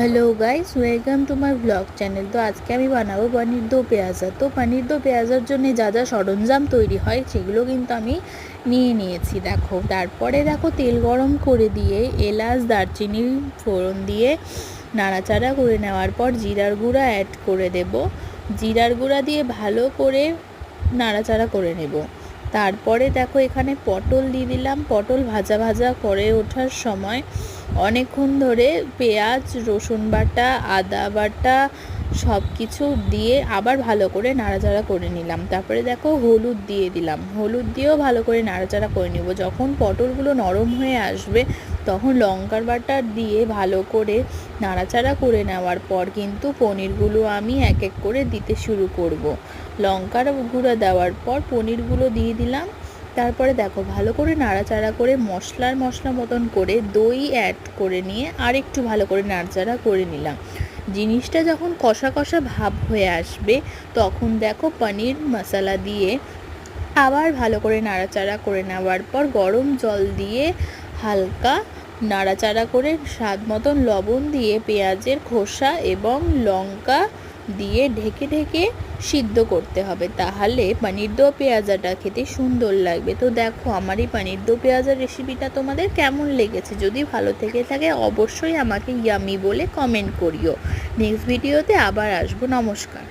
Hello guys, welcome to my blog channel. तो आज के আমি বানাবো পনির দো পেঁয়াজা। তো পনির দো পেঁয়াজার জন্য যা যা সরঞ্জাম তৈরি হয় সেগুলো কিন্তু আমি নিয়ে নিয়েছি। তারপরে তেল গরম করে দিয়ে এলাচ দারচিনি ফোড়ন দিয়ে নাড়াচাড়া করে নেওয়ার পর জিরার গুঁড়া অ্যাড করে দেব। জিরার গুঁড়া দিয়ে ভালো করে নাড়াচাড়া করে নেব। তারপরে এখানে পটল দিয়ে দিলাম। পটল ভাজা ভাজা করে ওঠার সময় অনেকক্ষণ ধরে পেঁয়াজ রসুন বাটা আদা বাটা সব কিছু দিয়ে আবার ভালো করে নাড়াচাড়া করে নিলাম। তারপরে হলুদ দিয়ে দিলাম। হলুদ দিয়েও ভালো করে নাড়াচাড়া করে নেব। যখন পটলগুলো নরম হয়ে আসবে তখন লঙ্কার বাটা দিয়ে ভালো করে নাড়াচাড়া করে নেওয়ার পর কিন্তু পনিরগুলো আমি এক এক করে দিতে শুরু করব। লঙ্কার গুঁড়া দেওয়ার পর পনিরগুলো দিয়ে দিলাম। তারপরে ভালো করে নাড়াচাড়া করে মশলা মতন করে দই অ্যাড করে নিয়ে আর একটু ভালো করে নাড়াচাড়া করে নিলাম। জিনিসটা যখন কষা কষা ভাব হয়ে আসবে তখন পনির মশলা দিয়ে আবার ভালো করে নাড়াচাড়া করে নেওয়ার পর গরম জল দিয়ে হালকা নাড়াচাড়া করে স্বাদ মতন লবণ দিয়ে পেঁয়াজের খোসা এবং লঙ্কা দিয়ে ঢেকে ঢেকে সিদ্ধ করতে হবে, তাহলে পনির দো পেঁয়াজাটা খেতে সুন্দর লাগবে। তো আমার এই পনির দো পেঁয়াজার রেসিপিটা তোমাদের কেমন লেগেছে? যদি ভালো থেকে থাকে অবশ্যই আমাকে ইয়ামি বলে কমেন্ট করিও। নেক্সট ভিডিওতে আবার আসবো। নমস্কার।